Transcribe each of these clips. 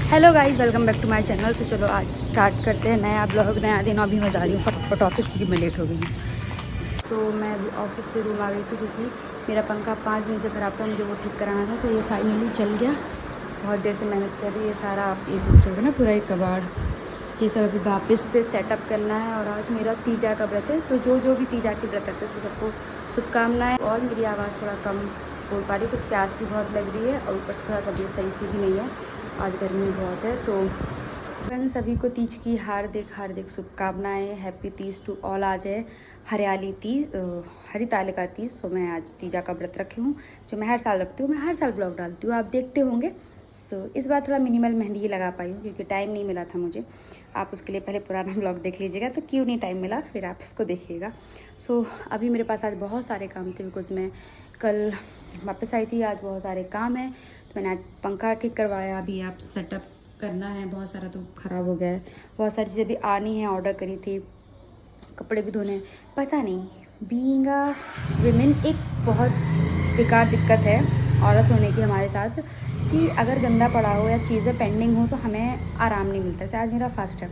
Hello guys, welcome back to my channel. तो चलो आज स्टार्ट करते हैं नया ब्लॉग, नया दिन। अभी मैं जा रही हूँ फटाफट ऑफिस क्योंकि मैं लेट हो गई हूँ। सो मैं अभी ऑफिस से रूम आ गई थी क्योंकि मेरा पंखा 5 दिन से ख़राब था, मुझे वो ठीक कराना था। तो ये फाइनली चल गया। बहुत देर से मेहनत कर रही है। सारा आप ये देख रहे हो ना, पूरा एक कबाड़, ये सब अभी वापस से सेटअप करना है। और आज मेरा तीजा का व्रत है, तो जो भी तीजा के व्रत रखते हैं उसको सबको शुभकामनाएँ। और मेरी आवाज़ थोड़ा कम बोल पा रही, कुछ प्यास भी बहुत लग रही है और ऊपर से थोड़ा तबीयत सही सी भी नहीं है, आज गर्मी बहुत है। तो फ्रेंड्स, सभी को तीज की हार्दिक हार्दिक शुभकामनाएं। Happy Teej to all. आज है हरियाली तीज, हरितालिका तीज। तो मैं आज तीजा का व्रत रखी हूँ, जो मैं हर साल रखती हूँ। मैं हर साल ब्लॉग डालती हूँ, आप देखते होंगे। सो इस बार थोड़ा मिनिमल मेहंदी ही लगा पाई हूँ क्योंकि टाइम नहीं मिला था मुझे। आप उसके लिए पहले पुराना ब्लॉग देख लीजिएगा, तो क्यों नहीं टाइम मिला फिर आप इसको देखिएगा। सो अभी मेरे पास आज बहुत सारे काम थे बिकॉज मैं कल वापस आई थी। आज बहुत सारे काम हैं, तो मैंने आज पंखा ठीक करवाया। अभी आप सेटअप करना है, बहुत सारा तो ख़राब हो गया है। बहुत सारी चीज़ें भी आनी है, ऑर्डर करी थी। कपड़े भी धोने। पता नहीं, बीइंग अ विमेन एक बहुत बेकार दिक्कत है औरत होने की हमारे साथ, कि अगर गंदा पड़ा हो या चीज़ें पेंडिंग हो तो हमें आराम नहीं मिलता। जैसे आज मेरा फास्ट है,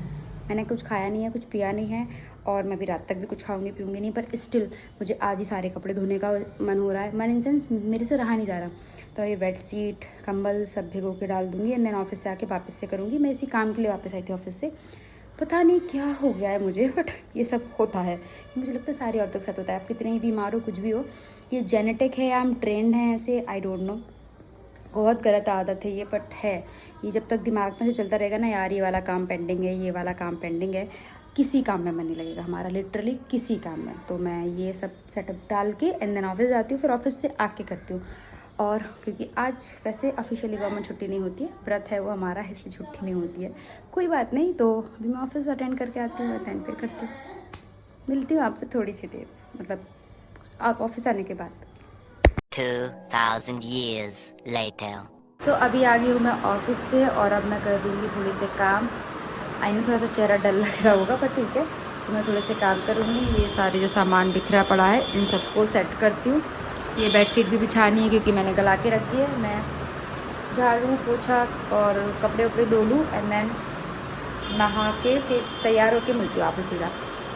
मैंने कुछ खाया नहीं है, कुछ पिया नहीं है, और मैं भी रात तक भी कुछ खाऊंगी पीऊँगी नहीं, पर स्टिल मुझे आज ही सारे कपड़े धोने का मन हो रहा है। मन इन सेंस मेरे से रहा नहीं जा रहा। तो ये बेडशीट कंबल सब भिगो के डाल दूँगी एंड देन ऑफिस से आके वापस से करूँगी। मैं इसी काम के लिए वापस आई थी ऑफिस से। पता नहीं क्या हो गया है मुझे, बट ये सब होता है। मुझे लगता है सारी औरतों के साथ होता है। आप कितने ही बीमार हो, कुछ भी हो, ये जेनेटिक है या हम ट्रेंड हैं ऐसे, आई डोंट नो। बहुत गलत आदत है ये, बट है। ये जब तक दिमाग में से चलता रहेगा ना, यार ये वाला काम पेंडिंग है, ये वाला काम पेंडिंग है, किसी काम में मन नहीं लगेगा हमारा, लिटरली किसी काम में। तो मैं ये सब सेटअप डाल के एंड देन ऑफिस जाती हूँ, फिर ऑफिस से आके करती हूँ। और क्योंकि आज वैसे ऑफिशियली गवर्नमेंट छुट्टी नहीं होती है, व्रत है वो हमारा, इसलिए छुट्टी नहीं होती है। कोई बात नहीं, तो अभी मैं ऑफिस अटेंड करके आती हूँ, अटेंड फिर करती हूँ। मिलती हूँ आपसे थोड़ी सी देर, मतलब आप ऑफिस आने के बाद। 2000 years later. सो अभी आ गई हूँ मैं ऑफिस से और अब मैं कर दूँगी थोड़े से काम। आई नो थोड़ा सा चेहरा डल लग रहा होगा, पर ठीक है, तो मैं थोड़े से काम करूँगी। ये सारे जो सामान बिखरा पड़ा है इन सबको सेट करती हूँ। ये बेडशीट भी बिछानी है क्योंकि मैंने गला के रख दी है। मैं झाड़ू पोछा और कपड़े वपड़े धो लूँ एंड देन नहा के फिर तैयार होके मिलती हूँ आपसे सीधा।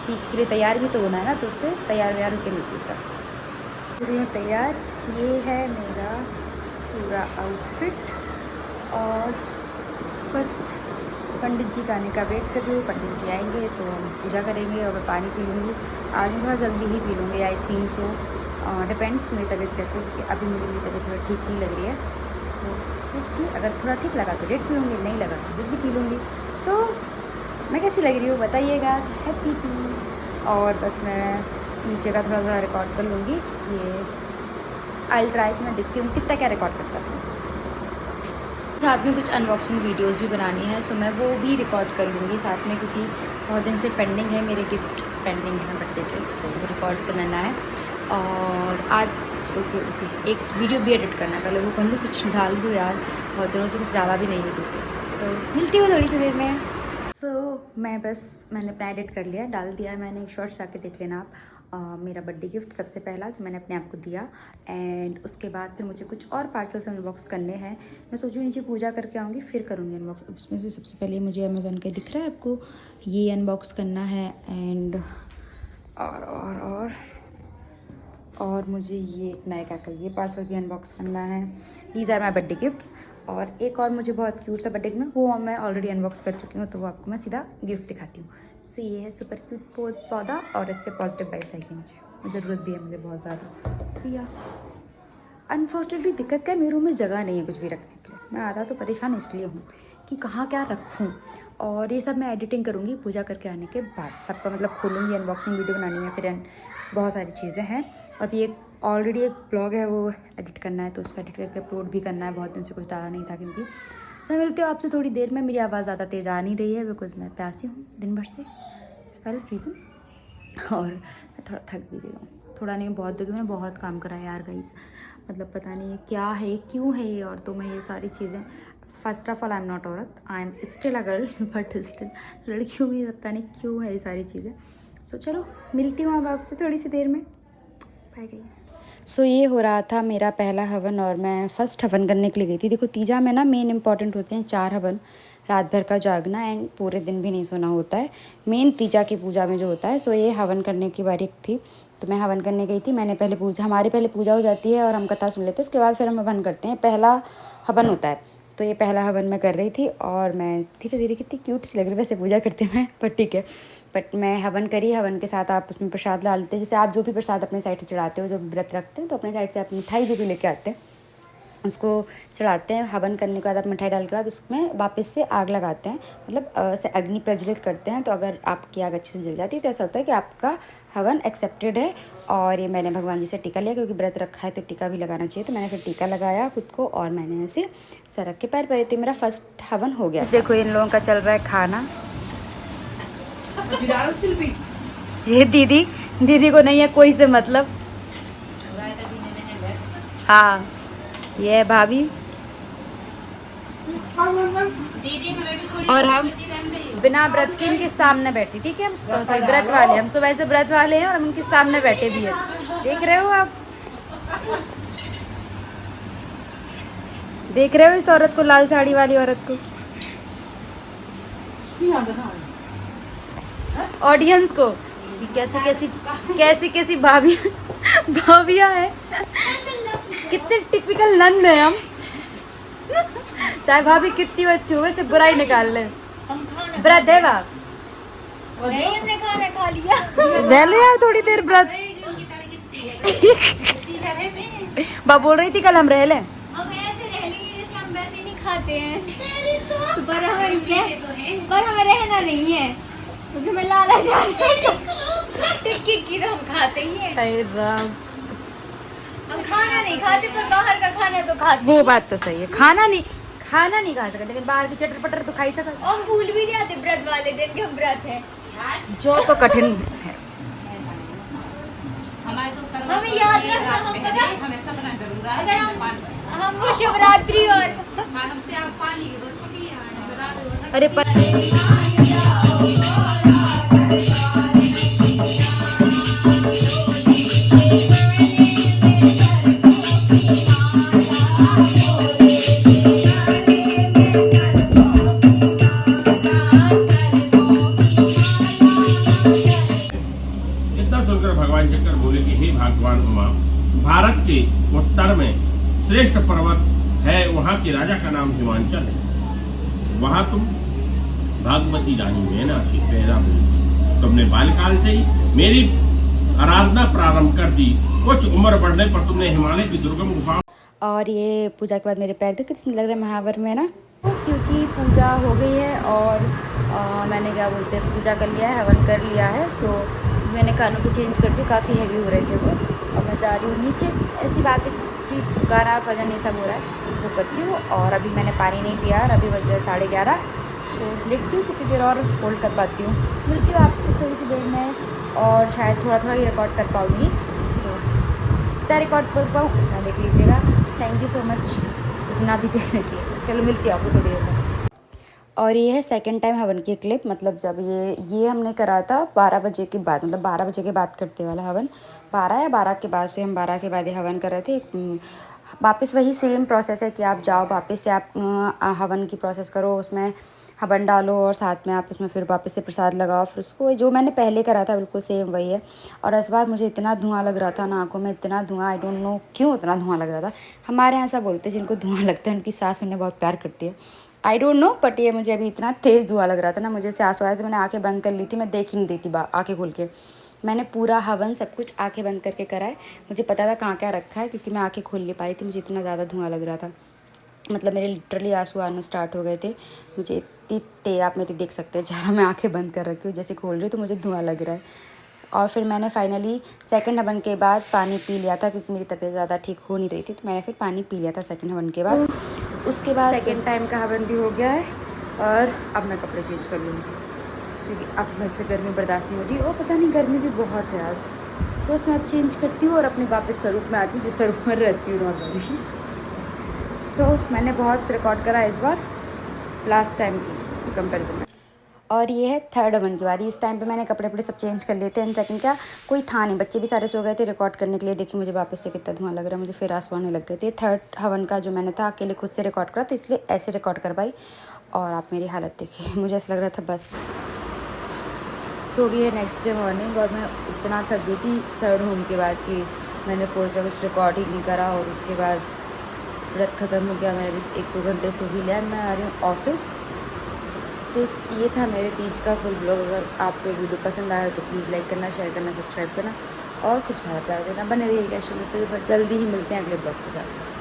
तीज के लिए तैयार भी तो होना है ना, तो उससे तैयार व्यार होके मिलती हूँ आपसे। पूरी हूँ तैयार। ये है मेरा पूरा आउटफिट और बस पंडित जी का आने का वेट कर रही हूँ। पंडित जी आएंगे तो हम पूजा करेंगे और मैं पानी पी लूँगी। आज मैं थोड़ा जल्दी ही पी लूँगी, आई थिंक सो। डिपेंड्स मेरी तबीयत कैसे, क्योंकि अभी मुझे मेरी तबीयत थोड़ा ठीक नहीं लग रही है। सो लेट्स सी, अगर थोड़ा ठीक लगा तो लेट पीऊँगी, नहीं लगा तो जल्दी पी लूँगी। सो मैं कैसी लग रही हूँ बताइएगा। हैप्पी तीज। और बस मैं नीचे का थोड़ा थोड़ा रिकॉर्ड कर लूँगी। ये आई ट्राई, मैं देखती हूँ कितना क्या रिकॉर्ड करता हूँ। साथ में कुछ अनबॉक्सिंग वीडियोस भी बनानी है, सो मैं वो भी रिकॉर्ड कर लूँगी साथ में, क्योंकि बहुत दिन से पेंडिंग है, मेरे गिफ्ट पेंडिंग है बर्थडे के, सो वो रिकॉर्ड करना है। और आज ओके एक वीडियो भी एडिट करना है, पहले वो कर लूँ, कुछ डाल दूँ यार, बहुत दिनों से कुछ डाला भी नहीं है यूट्यूब पे। सो मिलती हूँ थोड़ी सी देर में। मैं बस मैंने अपना एडिट कर लिया, डाल दिया है मैंने। शॉर्ट्स जाके देख लेना आप। मेरा बर्थडे गिफ्ट सबसे पहला जो मैंने अपने आप को दिया, एंड उसके बाद फिर मुझे कुछ और पार्सल्स अनबॉक्स करने हैं। मैं सोचूँ नीचे पूजा करके आऊँगी फिर करूँगी अनबॉक्स। उसमें से सबसे पहले मुझे अमेज़ॉन का दिख रहा है आपको, ये अनबॉक्स करना है। एंड और मुझे ये नायका का ये पार्सल भी अनबॉक्स करना है। These are my birthday gifts. और एक और मुझे बहुत क्यूट सा बर्थडे में, वो मैं ऑलरेडी अनबॉक्स कर चुकी हूँ, तो वो आपको मैं सीधा गिफ्ट दिखाती हूँ। सो ये है सुपर क्यूट पौधा, और इससे पॉजिटिव वाइब्स आएगी मुझे ज़रूरत भी है, मुझे बहुत ज़्यादा भैया। अनफॉर्चुनेटली दिक्कत क्या है, मेरे रूम में जगह नहीं है कुछ भी रखने के लिए। मैं आधा तो परेशान इसलिए हूँ कि कहाँ क्या रखूँ। और ये सब मैं एडिटिंग करूँगी पूजा करके आने के बाद, सबका मतलब खोलूँगी, अनबॉक्सिंग वीडियो बनानी है, फिर बहुत सारी चीज़ें हैं। अभी एक ऑलरेडी एक ब्लॉग है वो एडिट करना है, तो उसको एडिट करके अपलोड भी करना है। बहुत दिन से कुछ डाला नहीं था क्योंकि। सो मिलते हो आपसे थोड़ी देर में। मेरी आवाज़ ज़्यादा तेज़ आ नहीं रही है बिकॉज मैं प्यासी हूँ दिन भर से, वेल रीज़न। और मैं थोड़ा थक भी गई हूँ, थोड़ा नहीं बहुत देर में बहुत काम करा है यार गाइस। मतलब पता नहीं क्या है, क्यों है ये, और तो मैं ये सारी चीज़ें। First of all I am not औरत, I am still a girl, but still लड़कियों में पता नहीं क्यों है ये सारी चीज़ें। सो चलो मिलती हूँ अब आपसे थोड़ी सी देर में। Bye guys. सो ये हो रहा था मेरा पहला हवन, और मैं फर्स्ट हवन करने के लिए गई थी। देखो तीजा में ना मेन इंपॉर्टेंट होते हैं 4 हवन। रात भर का जागना एंड पूरे दिन भी नहीं सोना होता है मेन तीजा की पूजा में जो होता है। सो ये हवन करने की बारी थी, तो मैं हवन करने गई थी। मैंने पहले पूजा, हमारी पहले पूजा हो जाती है और हम कथा सुन लेते हैं, उसके बाद फिर हम हवन करते हैं। पहला हवन होता है, तो ये पहला हवन मैं कर रही थी और मैं धीरे धीरे, कितनी क्यूट सी लग रही है वैसे पूजा करते मैं, पर ठीक है। बट मैं हवन करी, हवन के साथ आप उसमें प्रसाद ला लेते हैं। जैसे आप जो भी प्रसाद अपने साइड से चढ़ाते हो, जो व्रत रखते हैं, तो अपने साइड से आप मिठाई जो भी लेके आते हैं उसको चढ़ाते हैं। हवन करने के बाद आप मिठाई डालने के बाद उसमें वापस से आग लगाते हैं, मतलब से अग्नि प्रज्वलित करते हैं। तो अगर आपकी आग अच्छे से जल जाती है तो ऐसा होता है कि आपका हवन एक्सेप्टेड है। और ये मैंने भगवान जी से टीका लिया, क्योंकि व्रत रखा है तो टीका भी लगाना चाहिए। तो मैंने फिर टीका लगाया खुद को और मैंने ऐसे सरक के पैर पड़े थे। मेरा फर्स्ट हवन हो गया। देखो इन लोगों का चल रहा है खाना। ये दीदी को नहीं है कोई से मतलब। हाँ ये है भाभी और हम बिना व्रत के इनके सामने बैठे, ठीक है। हम व्रत वाले, हम तो वैसे व्रत वाले हैं और हम इनके सामने बैठे भी हैं। देख रहे हो आप, देख रहे हो इस औरत को, लाल साड़ी वाली औरत को, ऑडियंस को, कैसी कैसी भाभियां हैं। कितने टिपिकल नंद है हम। चाहे भाभी कितनी अच्छी हो, वैसे बुराई निकाल ले। व्रत है बाप, हमने खाना खा लिया। रह लो यार थोड़ी देर व्रत। बाप बोल रही थी कल हम रह लें। हम ऐसे रह लेंगे जैसे हम वैसे नहीं खाते हैं, पर हमें रहना नहीं है, क्योंकि मैं लाला टिक्की की तो हम खाते ही हैं। हम खाना नहीं खाते, पर बाहर का खाना तो खाते। वो बात तो सही है, खाना नहीं खा सकते, लेकिन बाहर की चटर पटर तो खा ही सकते। और हम भूल भी जाते व्रत वाले दिन के हम व्रत है, जो तो कठिन है। हमें याद रखना, हम पता अगर हम वो शिवरात्रि और अरे भगवान शंकर बोले कि हे भगवान उमा, भारत के उत्तर में श्रेष्ठ पर्वत है, वहाँ के राजा का नाम हिमांचल है। वहाँ तुम भागवती रानी में ना पैदा हुई। तुमने बालकाल से ही मेरी आराधना प्रारंभ कर दी। कुछ उम्र बढ़ने पर तुमने हिमालय की दुर्गम गुफा। और ये पूजा के बाद मेरे पैर तो कितने लग रहे हैं महावर में ना, क्योंकि पूजा हो गई है और मैंने क्या बोलते हैं पूजा कर लिया है, हवन कर लिया है। सो मैंने कानों को चेंज करके, काफ़ी हैवी हो रहे थे वो, और मैं जा रही हूँ नीचे। ऐसी बातें चीज गाना भजन ये सब हो रहा है वो करती हूँ। और अभी मैंने पानी नहीं पिया और अभी बज रहे 11:30। सो देखती हूँ कितनी देर और होल्ड कर पाती हूँ। मिलती हूँ आपसे थोड़ी सी देर में और शायद थोड़ा ही रिकॉर्ड कर पाऊँगी। तो जितना रिकॉर्ड कर पाऊँ उतना देख लीजिएगा। थैंक यू सो मच इतना भी देखने के लिए। चलो मिलती हूँ आपको थोड़ी देर में। और ये है सेकंड टाइम हवन की क्लिप, मतलब जब ये हमने करा था 12 बजे के बाद, मतलब 12 बजे के बाद करते वाला हवन, 12 या 12 के बाद से हम 12 के बाद ये हवन कर रहे थे। वापस वही सेम प्रोसेस है कि आप जाओ वापस से आप हवन की प्रोसेस करो, उसमें हवन डालो और साथ में आप उसमें फिर वापस से प्रसाद लगाओ। फिर उसको जो मैंने पहले करा था बिल्कुल सेम वही है। और इस बार मुझे इतना धुआं लग रहा था ना, आँखों में इतना धुआं, आई डोंट नो क्यों इतना धुआं लग रहा था। हमारे यहाँ ऐसा बोलते हैं जिनको धुआं लगता है उनकी सास उन्हें बहुत प्यार करती है, आई डोंट नो। बट ये मुझे अभी इतना तेज़ धुआं लग रहा था ना, मुझे से आंसू आया था। मैंने आंखें बंद कर ली थी, मैं देख ही नहीं रही थी आंखें खोल के। मैंने पूरा हवन सब कुछ आंखें बंद करके करा है। मुझे पता था कहाँ क्या रखा है, क्योंकि मैं आंखें खोल नहीं पाई थी, मुझे इतना ज़्यादा धुआं लग रहा था। मतलब मेरे लिटरली आंसू आना स्टार्ट हो गए थे। मुझे इतनी तेज, आप मेरी देख सकते हैं जरा मैं आंखें बंद कर रखी हूँ, जैसे खोल रही हूँ तो मुझे धुआं लग रहा है। और फिर मैंने फाइनली सेकंड हवन के बाद पानी पी लिया था, क्योंकि मेरी तबीयत ज़्यादा ठीक हो नहीं रही थी। तो मैंने फिर पानी पी लिया था सेकंड हवन के बाद। उसके बाद सेकंड टाइम का हवन भी हो गया है और अब मैं कपड़े चेंज कर लूँगी, क्योंकि अब मेरे से गर्मी बर्दाश्त नहीं होती। और पता नहीं गर्मी भी बहुत है आज। तो बस मैं अब चेंज करती हूँ और अपने वापस स्वरूप में आती हूँ, जिस स्वरूप में रहती हूँ नॉर्मली। सो मैंने बहुत रिकॉर्ड करा इस बार लास्ट टाइम की कंपेरिजन में। और ये है थर्ड हवन की बारी। इस टाइम पे मैंने कपड़े वपड़े सब चेंज कर लिए थे। एंड सेकंड क्या, कोई था नहीं, बच्चे भी सारे सो गए थे रिकॉर्ड करने के लिए। देखिए मुझे वापस से कितना धुआं लग रहा है, मुझे फिर आंसू आने लग गए थे। थर्ड हवन का जो मैंने था अकेले खुद से रिकॉर्ड करा, तो इसलिए ऐसे रिकॉर्ड कर पाई। और आप मेरी हालत देखिए, मुझे ऐसा लग रहा था बस सो गई है नेक्स्ट डे मॉर्निंग। और मैं इतना थक गई थी थर्ड होम के बाद कि मैंने फोर्थ का कुछ रिकॉर्ड ही नहीं करा। और उसके बाद व्रत ख़त्म हो गया, मैंने 1-2 घंटे सो भी लिया। मैं आ रही हूँ ऑफिस से। ये था मेरे तीज का फुल ब्लॉग। अगर आपको वीडियो पसंद आया तो प्लीज़ लाइक करना, शेयर करना, सब्सक्राइब करना और खूब सारा प्यार देना। बने रहिएगा चैनल पर। जल्दी ही मिलते हैं अगले ब्लॉग के साथ।